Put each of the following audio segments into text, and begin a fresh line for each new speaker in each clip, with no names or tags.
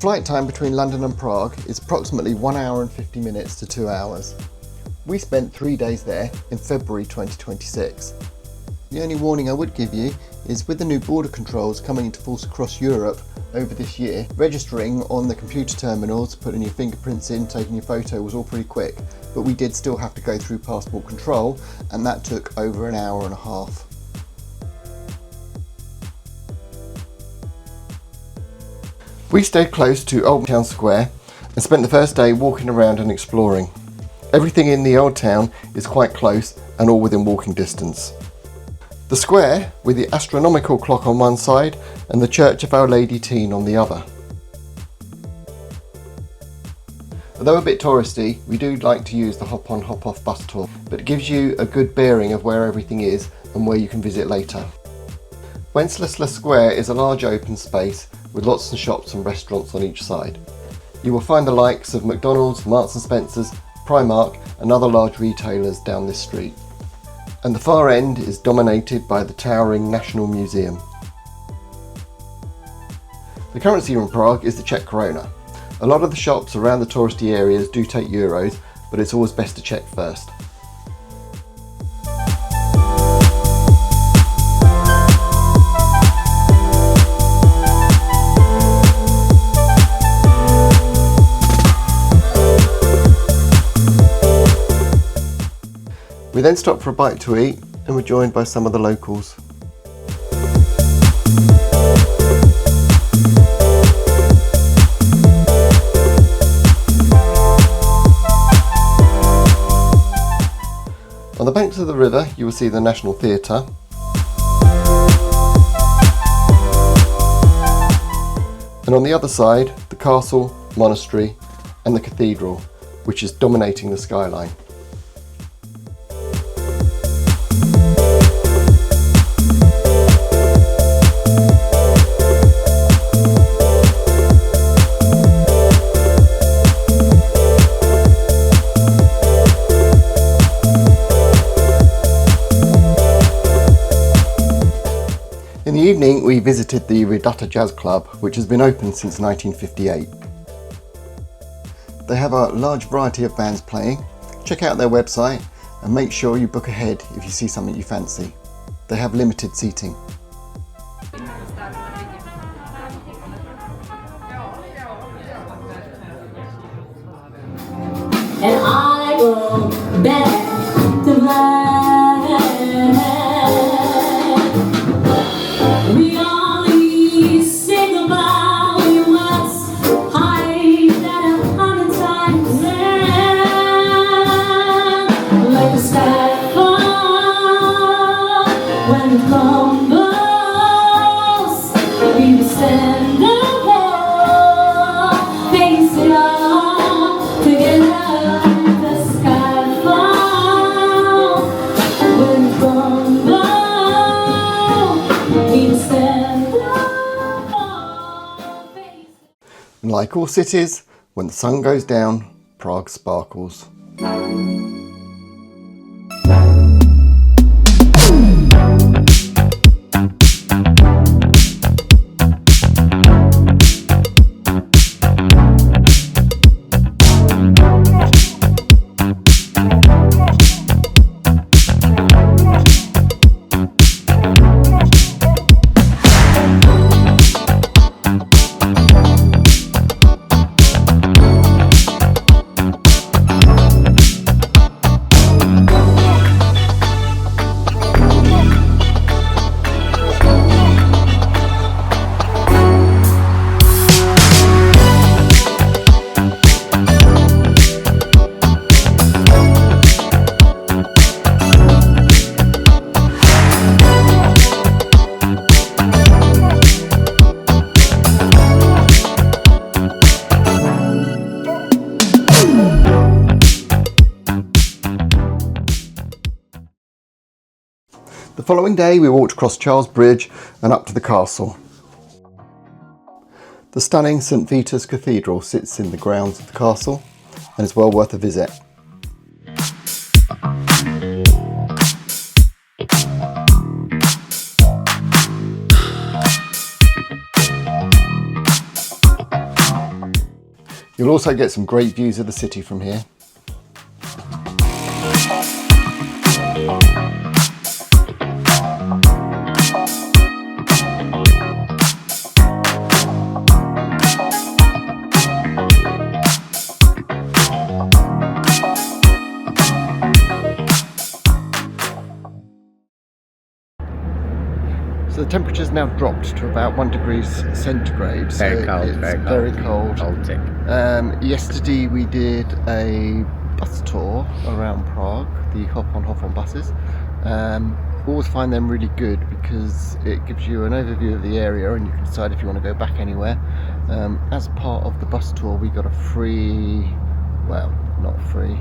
flight time between London and Prague is approximately 1 hour and 50 minutes to 2 hours. We spent 3 days there in February 2026. The only warning I would give you is with the new border controls coming into force across Europe over this year, registering on the computer terminals, putting your fingerprints in, taking your photo was all pretty quick, but we did still have to go through passport control, and that took over an hour and a half. We stayed close to Old Town Square and spent the first day walking around and exploring. Everything in the old town is quite close and all within walking distance. The square with the astronomical clock on one side and the Church of Our Lady Teen on the other. Although a bit touristy, we do like to use the hop on hop off bus tour, but it gives you a good bearing of where everything is and where you can visit later. Wenceslas Square is a large open space with lots of shops and restaurants on each side. You will find the likes of McDonald's, Marks and Spencer's, Primark and other large retailers down this street. And the far end is dominated by the towering National Museum. The currency in Prague is the Czech koruna. A lot of the shops around the touristy areas do take euros, but it's always best to check first. We then stopped for a bite to eat and were joined by some of the locals. On the banks of the river you will see the National Theatre, and on the other side the castle, monastery and the cathedral, which is dominating the skyline. In the evening we visited the Reduta Jazz Club, which has been open since 1958. They have a large variety of bands playing. Check out their website and make sure you book ahead if you see something you fancy. They have limited seating.
And I go back to black. We only sing about we once hide that 100 times and like a sky fall when it crumbles. We will stand up, face it all together.
And like all cities, when the sun goes down, Prague sparkles. The following day we walked across Charles Bridge and up to the castle. The stunning St Vitus Cathedral sits in the grounds of the castle and is well worth a visit. You'll also get some great views of the city from here. So the temperature's now dropped to about 1 degree centigrade.
Very
so
cold,
it's
very cold. Baltic.
Yesterday we did a bus tour around Prague, the hop on buses. Always find them really good because it gives you an overview of the area and you can decide if you want to go back anywhere. As part of the bus tour we got a free, well, not free,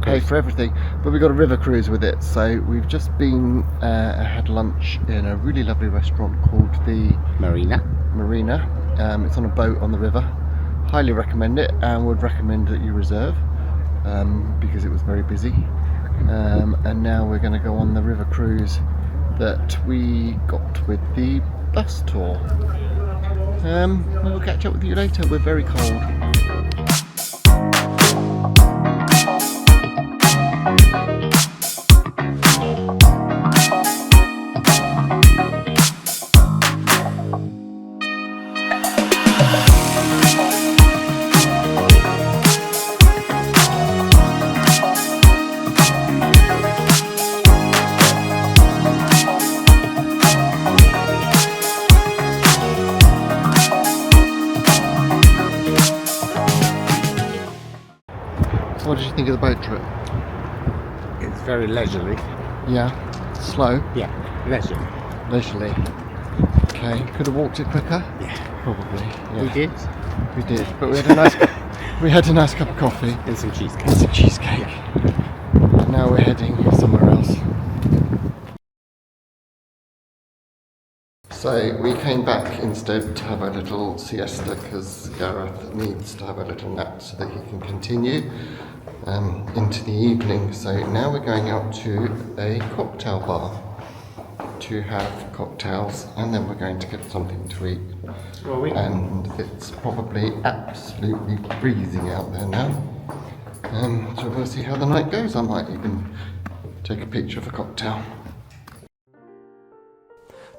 pay for everything, but we got a river cruise with it. So we've just been had lunch in a really lovely restaurant called the
Marina.
It's on a boat on the river. Highly recommend it, and would recommend that you reserve because it was very busy. And now we're going to go on the river cruise that we got with the bus tour. We'll catch up with you later. We're very cold. What did you think of the boat trip?
It's very leisurely.
Yeah, slow.
Yeah, leisurely.
Leisurely. Okay, could have walked it quicker.
Yeah,
Probably. Yeah.
we did.
But we had a nice, we had a nice cup of coffee
And some cheesecake.
and some cheesecake. And now we're heading somewhere else. So we came back instead to have a little siesta because Gareth needs to have a little nap so that he can continue into the evening. So now we're going out to a cocktail bar to have cocktails, and then we're going to get something to eat. And it's probably absolutely freezing out there now. So we'll see how the night goes. I might even take a picture of a cocktail.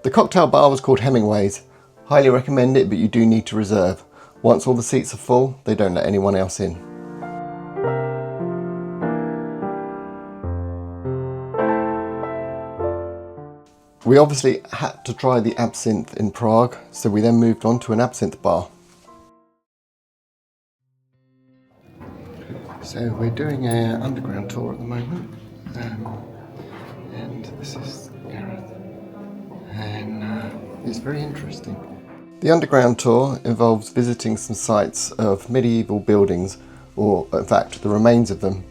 The cocktail bar was called Hemingway's. Highly recommend it, but you do need to reserve. Once all the seats are full, they don't let anyone else in. We obviously had to try the absinthe in Prague, so we then moved on to an absinthe bar. So we're doing an underground tour at the moment, and this is Gareth, and it's very interesting. The underground tour involves visiting some sites of medieval buildings, or in fact the remains of them.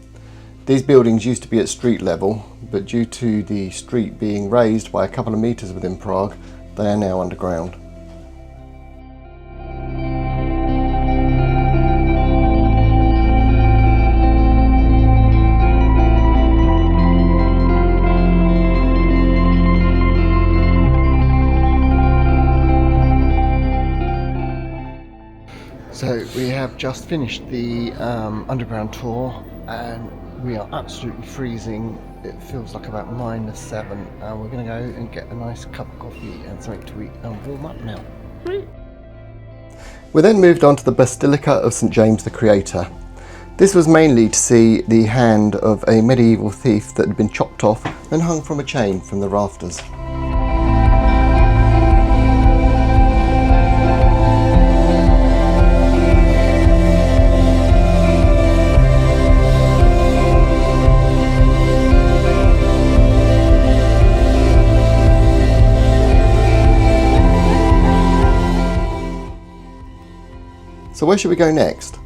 These buildings used to be at street level, but due to the street being raised by a couple of metres within Prague, they are now underground. So we have just finished the underground tour and we are absolutely freezing. It feels like about -7, and we're going to go and get a nice cup of coffee and something to eat and warm up now. We then moved on to the Basilica of St James the Creator. This was mainly to see the hand of a medieval thief that had been chopped off and hung from a chain from the rafters. So where should we go next?